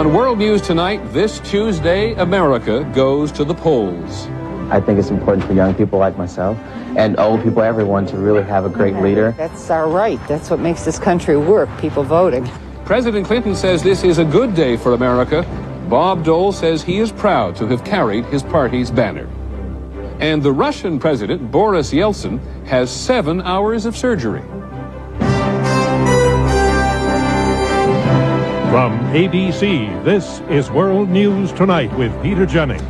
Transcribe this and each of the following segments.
In world news tonight, this Tuesday, America goes to the polls. I think it's important for young people like myself and old people, everyone, to really have a great leader. That's our right. That's what makes this country work, people voting. President Clinton says this is a good day for America. Bob Dole says he is proud to have carried his party's banner. And the Russian president, Boris Yeltsin, has 7 hours of surgery. From ABC, this is World News Tonight with Peter Jennings.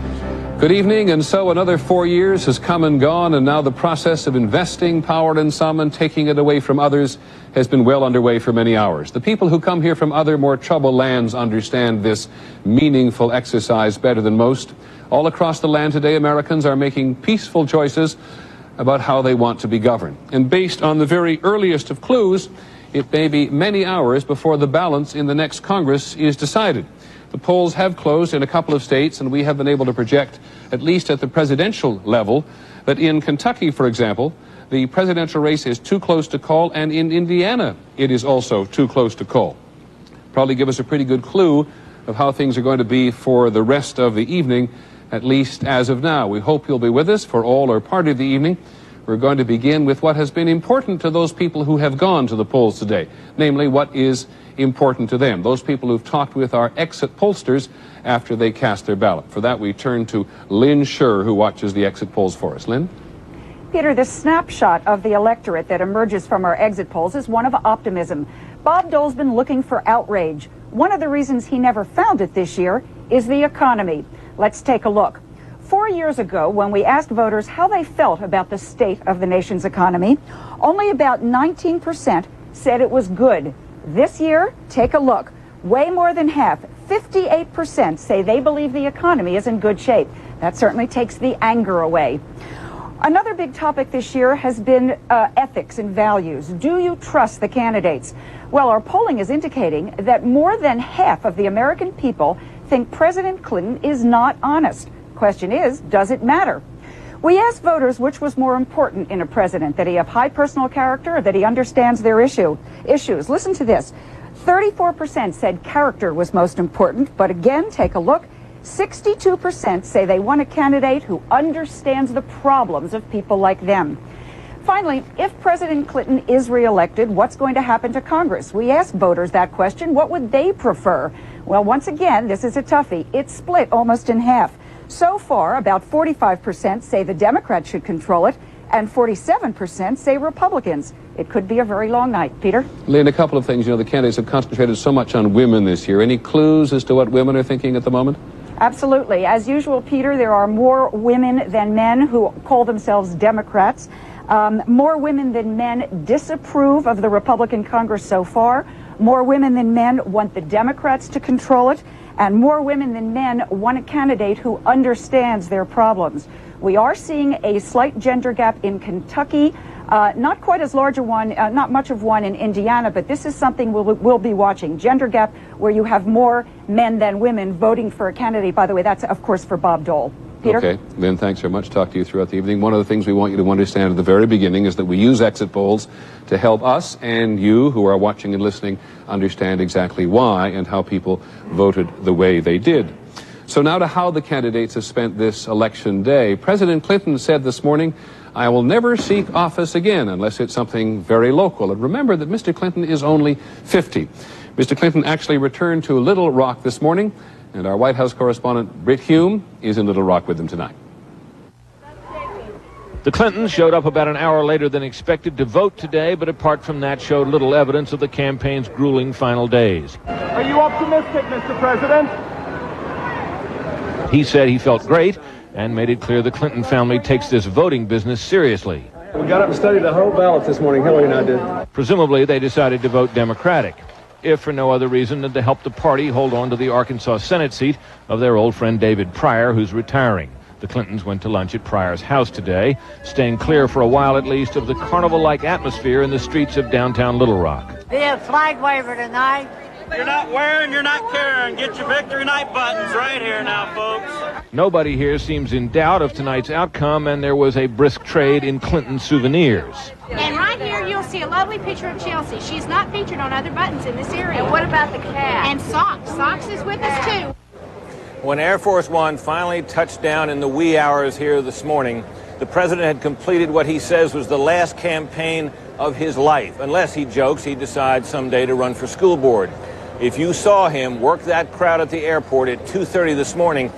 Good evening, and so another 4 years has come and gone, and now the process of investing power in some and taking it away from others has been well underway for many hours. The people who come here from other more troubled lands understand this meaningful exercise better than most. All across the land today, Americans are making peaceful choices about how they want to be governed. And based on the very earliest of clues, it may be many hours before the balance in the next Congress is decided. The polls have closed in a couple of states, and we have been able to project, at least at the presidential level, that in Kentucky, for example, the presidential race is too close to call, and in Indiana, it is also too close to call. Probably give us a pretty good clue of how things are going to be for the rest of the evening, at least as of now. We hope you'll be with us for all or part of the evening. We're going to begin with what has been important to those people who have gone to the polls today, namely what is important to them, those people who've talked with our exit pollsters after they cast their ballot. For that, we turn to Lynn Scher, who watches the exit polls for us. Lynn? Peter, the snapshot of the electorate that emerges from our exit polls is one of optimism. Bob Dole's been looking for outrage. One of the reasons he never found it this year is the economy. Let's take a look. 4 years ago, when we asked voters how they felt about the state of the nation's economy, only about 19% said it was good. This year, take a look. Way more than half, 58%, say they believe the economy is in good shape. That certainly takes the anger away. Another big topic this year has been ethics and values. Do you trust the candidates? Well, our polling is indicating that more than half of the American people think President Clinton is not honest. Question is, does it matter? We asked voters which was more important in a president, that he have high personal character or that he understands their issues. Listen to this. 34% said character was most important, but again, take a look. 62% say they want a candidate who understands the problems of people like them. Finally, if President Clinton is reelected, what's going to happen to Congress? We asked voters that question. What would they prefer? Well, once again, this is a toughie. It's split almost in half. So far, about 45% say the Democrats should control it, and 47% say Republicans. It could be a very long night. Peter? Lynn, a couple of things. You know, the candidates have concentrated so much on women this year. Any clues as to what women are thinking at the moment? Absolutely. As usual, Peter, there are more women than men who call themselves Democrats. More women than men disapprove of the Republican Congress so far. More women than men want the Democrats to control it. And more women than men want a candidate who understands their problems. We are seeing a slight gender gap in Kentucky, not quite as large a one, not much of one in Indiana, but this is something we'll be watching. Gender gap where you have more men than women voting for a candidate. By the way, that's, of course, for Bob Dole. Peter? Okay, Lynn, thanks very much. Talk to you throughout the evening. One of the things we want you to understand at the very beginning is that we use exit polls to help us and you who are watching and listening understand exactly why and how people voted the way they did. So now to how the candidates have spent this election day. President Clinton said this morning, "I will never seek office again unless it's something very local." And remember that Mr. Clinton is only 50. Mr. Clinton actually returned to Little Rock this morning, and our White House correspondent Britt Hume is in Little Rock with him tonight. The Clintons showed up about an hour later than expected to vote today, but apart from that showed little evidence of the campaign's grueling final days. Are you optimistic, Mr. President? He said he felt great and made it clear the Clinton family takes this voting business seriously. We got up and studied the whole ballot this morning, Hillary and I did. Presumably they decided to vote Democratic, if for no other reason than to help the party hold on to the Arkansas Senate seat of their old friend David Pryor, who's retiring. The Clintons went to lunch at Pryor's house today, staying clear for a while at least of the carnival-like atmosphere in the streets of downtown Little Rock. Be a flag waver tonight. You're not wearing, you're not carrying. Get your victory night buttons right here now, folks. Nobody here seems in doubt of tonight's outcome, and there was a brisk trade in Clinton souvenirs. And right here you you'll see a lovely picture of Chelsea. She's not featured on other buttons in this area. And what about the cat? And Socks. Socks is with us too. When Air Force One finally touched down in the wee hours here this morning, the president had completed what he says was the last campaign of his life. Unless, he jokes, he decides someday to run for school board. If you saw him work that crowd at the airport at 2:30 this morning,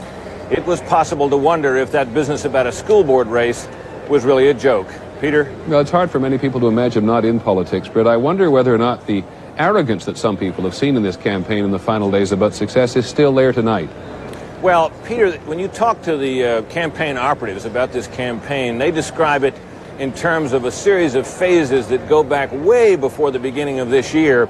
it was possible to wonder if that business about a school board race was really a joke. Peter? Well, it's hard for many people to imagine not in politics, but I wonder whether or not the arrogance that some people have seen in this campaign in the final days about success is still there tonight. Well, Peter, when you talk to the campaign operatives about this campaign, they describe it in terms of a series of phases that go back way before the beginning of this year,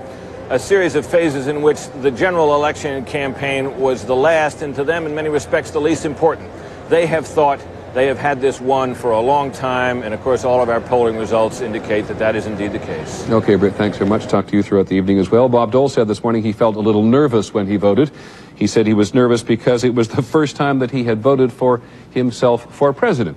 a series of phases in which the general election campaign was the last, and to them, in many respects, the least important. They have thought they have had this won for a long time, and of course all of our polling results indicate that that is indeed the case. Okay, Britt, thanks very much. Talk to you throughout the evening as well. Bob Dole said this morning he felt a little nervous when he voted. He said he was nervous because it was the first time that he had voted for himself for president.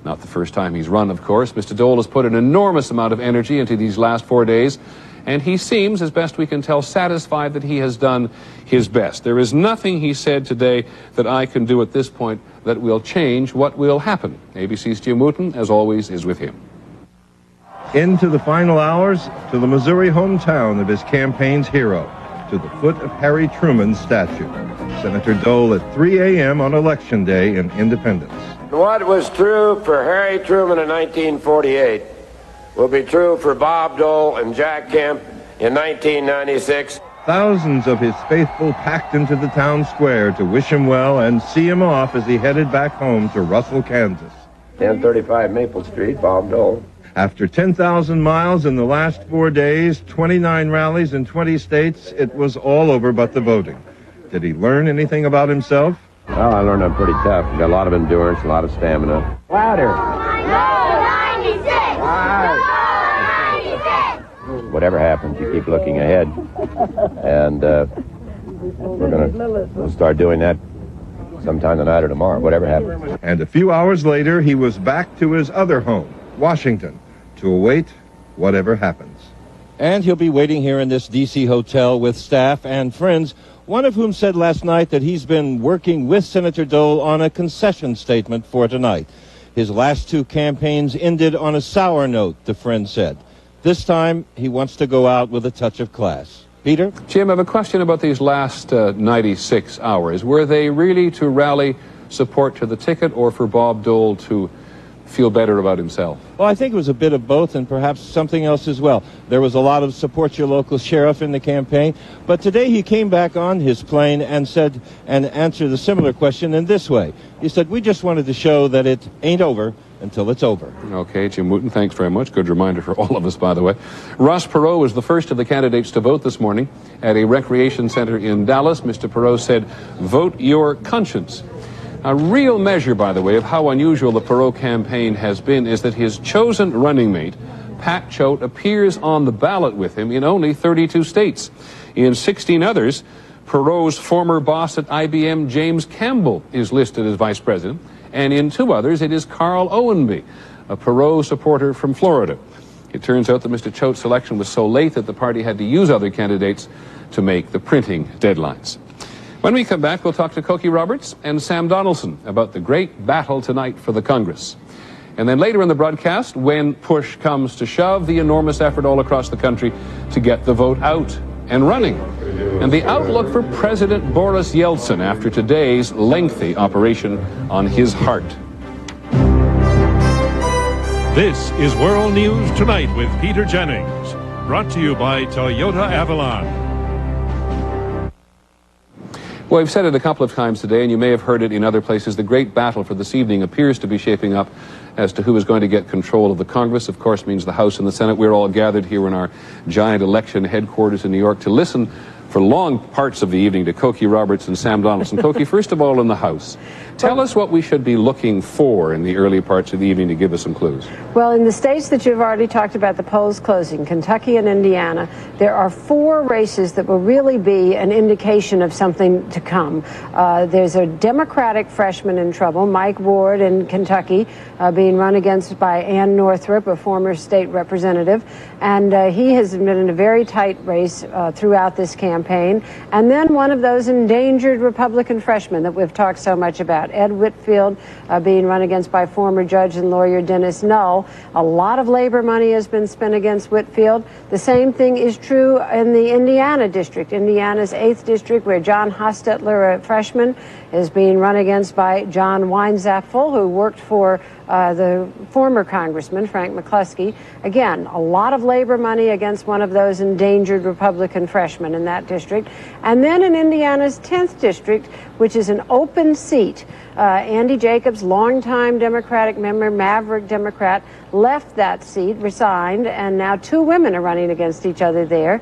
Not the first time he's run, of course. Mr. Dole has put an enormous amount of energy into these last 4 days, and he seems, as best we can tell, satisfied that he has done his best. There is nothing he said today that I can do at this point that will change what will happen. ABC's Jim Wooten, as always, is with him. Into the final hours, to the Missouri hometown of his campaign's hero, to the foot of Harry Truman's statue. Senator Dole at 3 a.m. on Election Day in Independence. What was true for Harry Truman in 1948 will be true for Bob Dole and Jack Kemp in 1996. Thousands of his faithful packed into the town square to wish him well and see him off as he headed back home to Russell, Kansas. 1035 Maple Street, Bob Dole. After 10,000 miles in the last 4 days, 29 rallies in 20 states, it was all over but the voting. Did he learn anything about himself? Well, I learned I'm pretty tough. Got a lot of endurance, a lot of stamina. Louder. No 96! No 96! Whatever happens, you keep looking ahead. And we'll start doing that sometime tonight or tomorrow, whatever happens. And a few hours later, he was back to his other home, Washington, to await whatever happens. And he'll be waiting here in this D.C. hotel with staff and friends, one of whom said last night that he's been working with Senator Dole on a concession statement for tonight. His last two campaigns ended on a sour note, the friend said. This time, he wants to go out with a touch of class. Peter? Jim, I have a question about these last 96 hours. Were they really to rally support to the ticket or for Bob Dole to feel better about himself? Well, I think it was a bit of both and perhaps something else as well. There was a lot of support your local sheriff in the campaign, but today he came back on his plane and said, and answered a similar question in this way. He said, we just wanted to show that it ain't over until it's over. Okay, Jim Wooten, thanks very much. Good reminder for all of us, by the way. Ross Perot was the first of the candidates to vote this morning at a recreation center in Dallas. Mr. Perot said, vote your conscience. A real measure, by the way, of how unusual the Perot campaign has been is that his chosen running mate, Pat Choate, appears on the ballot with him in only 32 states. In 16 others, Perot's former boss at IBM, James Campbell, is listed as vice president. And in 2 others, it is Carl Owenby, a Perot supporter from Florida. It turns out that Mr. Choate's selection was so late that the party had to use other candidates to make the printing deadlines. When we come back, we'll talk to Cokie Roberts and Sam Donaldson about the great battle tonight for the Congress. And then later in the broadcast, when push comes to shove, the enormous effort all across the country to get the vote out and running. And the outlook for President Boris Yeltsin after today's lengthy operation on his heart. This is World News Tonight with Peter Jennings. Brought to you by Toyota Avalon. Well, we've said it a couple of times today, and you may have heard it in other places. The great battle for this evening appears to be shaping up as to who is going to get control of the Congress. Of course, means the House and the Senate. We're all gathered here in our giant election headquarters in New York to listen for long parts of the evening to Cokie Roberts and Sam Donaldson. Cokie, first of all, in the House, tell us what we should be looking for in the early parts of the evening to give us some clues. Well, in the states that you've already talked about, the polls closing, Kentucky and Indiana, there are 4 races that will really be an indication of something to come. There's a Democratic freshman in trouble, Mike Ward in Kentucky, being run against by Ann Northrup, a former state representative, and he has been in a very tight race throughout this campaign. And then one of those endangered Republican freshmen that we've talked so much about, Ed Whitfield, being run against by former judge and lawyer Dennis Null. A lot of labor money has been spent against Whitfield. The same thing is true in the Indiana district, Indiana's 8th district, where John Hostetler, a freshman, is being run against by John Weinzapfel, who worked for the former congressman, Frank McCluskey. Again, a lot of labor money against one of those endangered Republican freshmen in that district. And then in Indiana's 10th district, which is an open seat, Andy Jacobs, longtime Democratic member, maverick Democrat, left that seat, resigned, and now 2 women are running against each other there.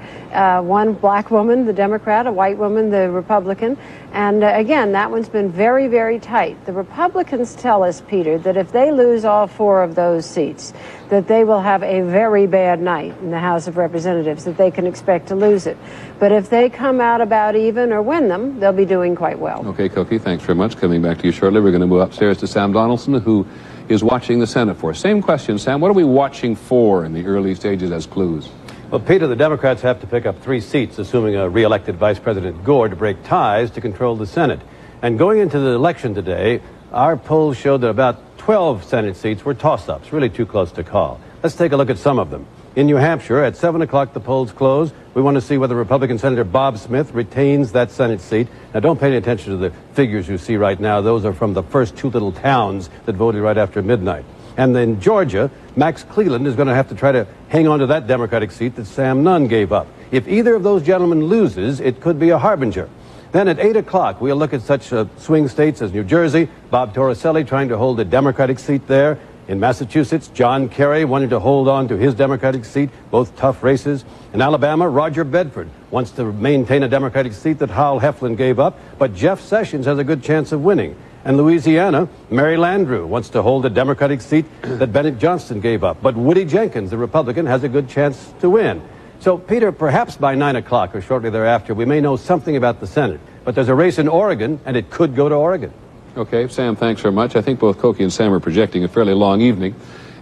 One black woman, the Democrat, a white woman, the Republican. And again, that one's been very, very tight. The Republicans tell us, Peter, that if they lose all 4 of those seats, that they will have a very bad night in the House of Representatives, that they can expect to lose it. But if they come out about even or win them, they'll be doing quite well. Okay, Cokie, thanks very much. Coming back to you shortly. We're going to move upstairs to Sam Donaldson, who is watching the Senate for us. Same question, Sam. What are we watching for in the early stages as clues? Well, Peter, the Democrats have to pick up 3 seats, assuming a re-elected Vice President Gore to break ties to control the Senate. And going into the election today, our polls showed that about 12 Senate seats were toss-ups, really too close to call. Let's take a look at some of them. In New Hampshire, at 7 o'clock, the polls close. We want to see whether Republican Senator Bob Smith retains that Senate seat. Now, don't pay any attention to the figures you see right now. Those are from the first 2 little towns that voted right after midnight. And in Georgia, Max Cleland is going to have to try to hang on to that Democratic seat that Sam Nunn gave up. If either of those gentlemen loses, it could be a harbinger. Then at 8 o'clock, we'll look at such swing states as New Jersey, Bob Torricelli trying to hold a Democratic seat there. In Massachusetts, John Kerry wanted to hold on to his Democratic seat, both tough races. In Alabama, Roger Bedford wants to maintain a Democratic seat that Hal Heflin gave up, but Jeff Sessions has a good chance of winning. In Louisiana, Mary Landrieu wants to hold a Democratic seat that Bennett Johnston gave up, but Woody Jenkins, the Republican, has a good chance to win. So, Peter, perhaps by 9 o'clock or shortly thereafter, we may know something about the Senate. But there's a race in Oregon, and it could go to Oregon. Okay, Sam, thanks very much. I think both Cokie and Sam are projecting a fairly long evening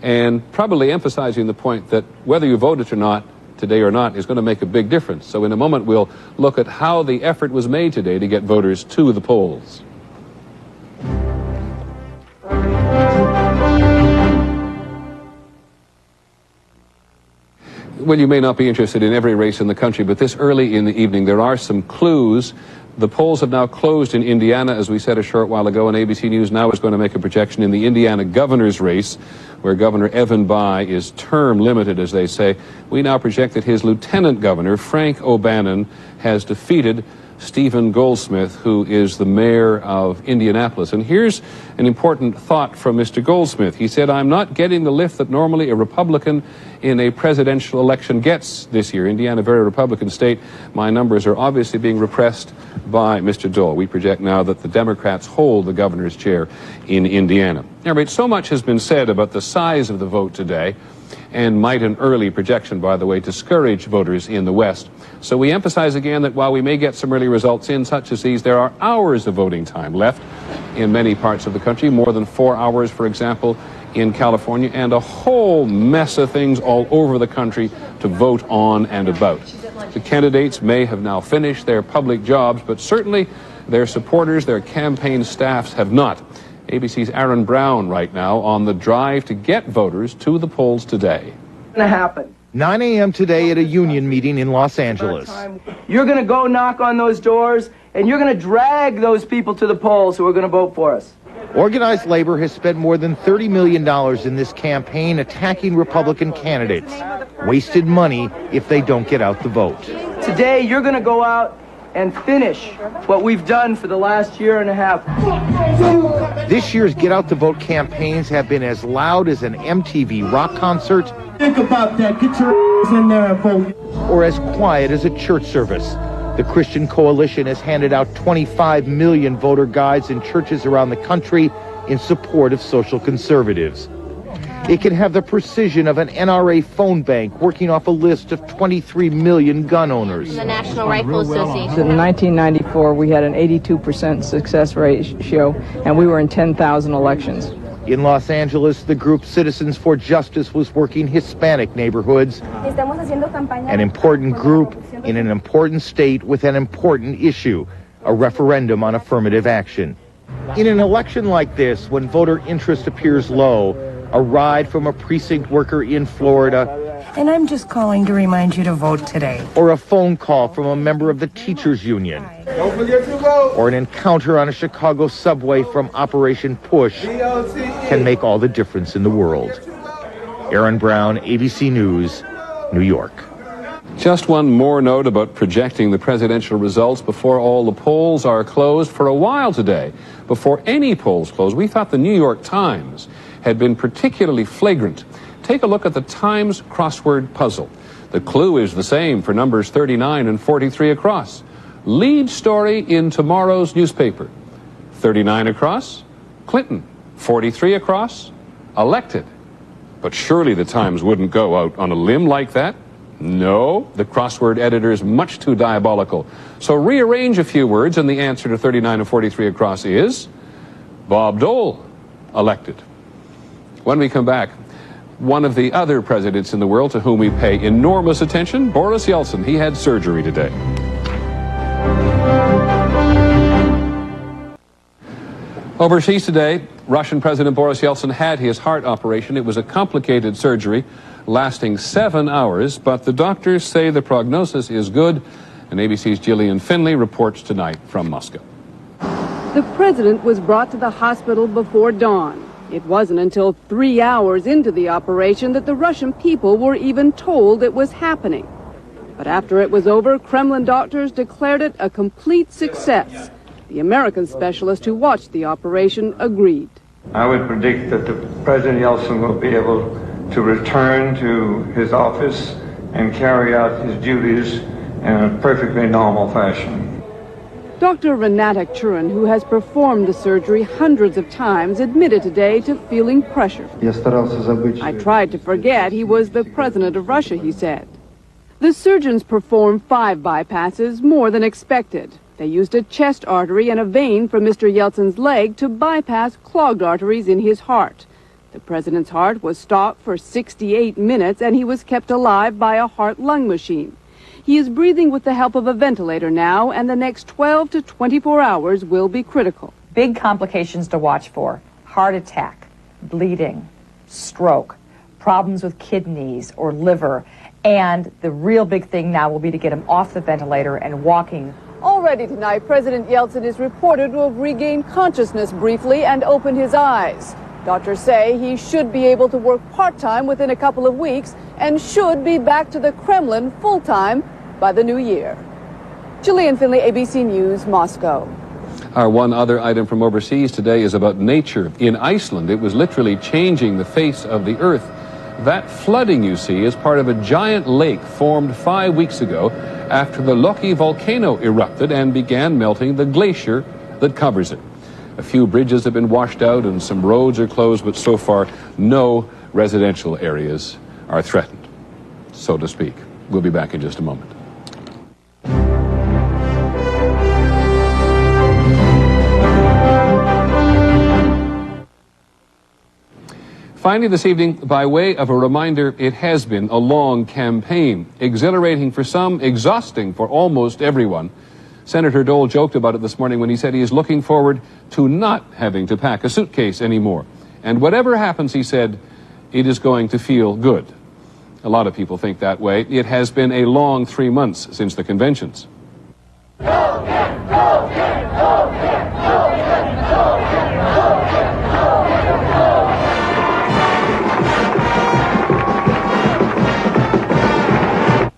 and probably emphasizing the point that whether you voted or not, today or not, is going to make a big difference. So in a moment, we'll look at how the effort was made today to get voters to the polls. Well, you may not be interested in every race in the country, but this early in the evening, there are some clues. The polls have now closed in Indiana, as we said a short while ago, and ABC News now is going to make a projection in the Indiana governor's race, where Governor Evan Bayh is term limited, as they say. We now project that his lieutenant governor, Frank O'Bannon, has defeated Stephen Goldsmith, who is the mayor of Indianapolis. And here's an important thought from Mr. Goldsmith. He said, "I'm not getting the lift that normally a Republican in a presidential election gets this year. Indiana, a very Republican state. My numbers are obviously being repressed by Mr. Dole." We project now that the Democrats hold the governor's chair in Indiana. All right, so much has been said about the size of the vote today, and might an early projection, by the way, discourage voters in the West. So we emphasize again that while we may get some early results in such as these, there are hours of voting time left in many parts of the country, more than 4 hours, for example, in California, and a whole mess of things all over the country to vote on and about. The candidates may have now finished their public jobs, but certainly their supporters, their campaign staffs have not. ABC's Aaron Brown right now on the drive to get voters to the polls today. What's going to happen? 9 a.m. today at a union meeting in Los Angeles. You're going to go knock on those doors, and you're going to drag those people to the polls who are going to vote for us. Organized labor has spent more than $30 million in this campaign attacking Republican candidates. Wasted money if they don't get out the vote. Today, you're going to go out and finish what we've done for the last year and a half. This year's Get Out the Vote campaigns have been as loud as an MTV rock concert. Think about that. Get your in there and vote. Or as quiet as a church service. The Christian Coalition has handed out 25 million voter guides in churches around the country in support of social conservatives. It can have the precision of an NRA phone bank working off a list of 23 million gun owners. The National Rifle Association. In 1994, we had an 82% success ratio, and we were in 10,000 elections. In Los Angeles, the group Citizens for Justice was working Hispanic neighborhoods, an important group in an important state with an important issue, a referendum on affirmative action. In an election like this, when voter interest appears low, a ride from a precinct worker in Florida, and I'm just calling to remind you to vote today. Or a phone call from a member of the teachers union. Don't forget to vote. Or an encounter on a Chicago subway from Operation Push can make all the difference in the world. Aaron Brown, ABC News, New York. Just one more note about projecting the presidential results before all the polls are closed. For a while today, before any polls close, we thought the New York Times had been particularly flagrant. Take a look at the Times crossword puzzle. The clue is the same for numbers 39 and 43 across. Lead story in tomorrow's newspaper. 39 across, Clinton. 43 across, elected. But surely the Times wouldn't go out on a limb like that. No, the crossword editor is much too diabolical. So rearrange a few words and the answer to 39 and 43 across is Bob Dole, elected. When we come back, one of the other presidents in the world to whom we pay enormous attention, Boris Yeltsin. He had surgery today. Overseas today, Russian President Boris Yeltsin had his heart operation. It was a complicated surgery lasting 7 hours, but the doctors say the prognosis is good. And ABC's Gillian Finley reports tonight from Moscow. The president was brought to the hospital before dawn. It wasn't until 3 hours into the operation that the Russian people were even told it was happening. But after it was over, Kremlin doctors declared it a complete success. The American specialist who watched the operation agreed. I would predict that the President Yeltsin will be able to return to his office and carry out his duties in a perfectly normal fashion. Dr. Renatek Churin, who has performed the surgery hundreds of times, admitted today to feeling pressure. I tried to forget he was the president of Russia, he said. The surgeons performed 5 bypasses, more than expected. They used a chest artery and a vein from Mr. Yeltsin's leg to bypass clogged arteries in his heart. The president's heart was stopped for 68 minutes, and he was kept alive by a heart-lung machine. He is breathing with the help of a ventilator now, and the next 12 to 24 hours will be critical. Big complications to watch for: heart attack, bleeding, stroke, problems with kidneys or liver, and the real big thing now will be to get him off the ventilator and walking. Already tonight, President Yeltsin is reported to have regained consciousness briefly and opened his eyes. Doctors say he should be able to work part-time within a couple of weeks and should be back to the Kremlin full-time by the new year. Gillian Finley, ABC News, Moscow. Our one other item from overseas today is about nature. In Iceland, it was literally changing the face of the earth. That flooding you see is part of a giant lake formed 5 weeks ago after the Loki volcano erupted and began melting the glacier that covers it. A few bridges have been washed out and some roads are closed, but so far no residential areas are threatened, so to speak. We'll be back in just a moment. Finally this evening, by way of a reminder, it has been a long campaign, exhilarating for some, exhausting for almost everyone. Senator Dole joked about it this morning when he said he is looking forward to not having to pack a suitcase anymore. And whatever happens, he said, it is going to feel good. A lot of people think that way. It has been a long 3 months since the conventions.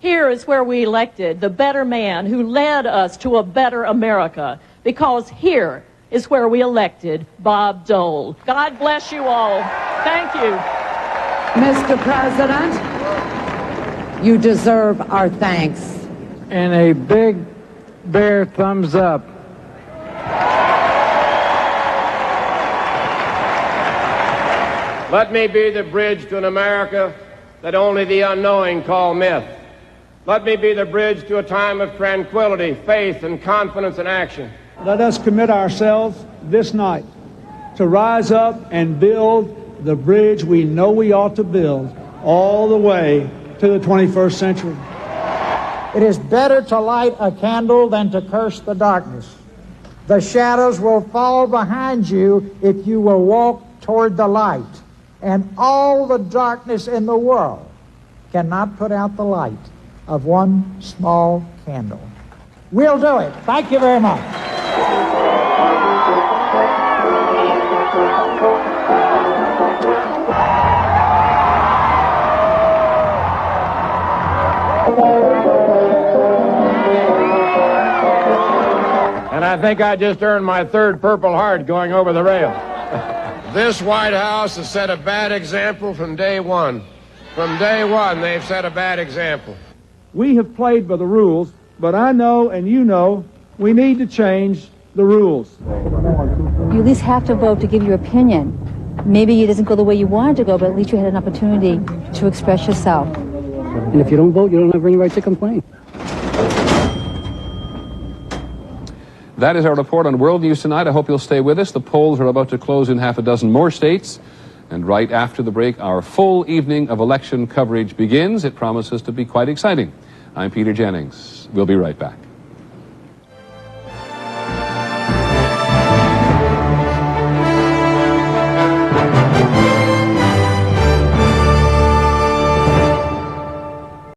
Here is where we elected the better man who led us to a better America, because here is where we elected Bob Dole. God bless you all. Thank you. Mr. President, you deserve our thanks. In a big Bear thumbs up. Let me be the bridge to an America that only the unknowing call myth. Let me be the bridge to a time of tranquility, faith, and confidence in action. Let us commit ourselves this night to rise up and build the bridge we know we ought to build all the way to the 21st century. It is better to light a candle than to curse the darkness. The shadows will fall behind you if you will walk toward the light. And all the darkness in the world cannot put out the light of one small candle. We'll do it. Thank you very much. And I think I just earned my third Purple Heart going over the rail. This White House has set a bad example from day one. From day one, they've set a bad example. We have played by the rules, but I know and you know we need to change the rules. You at least have to vote to give your opinion. Maybe it doesn't go the way you wanted to go, but at least you had an opportunity to express yourself. And if you don't vote, you don't have any right to complain. That is our report on World News tonight. I hope you'll stay with us. The polls are about to close in half a dozen more states. And right after the break, our full evening of election coverage begins. It promises to be quite exciting. I'm Peter Jennings. We'll be right back.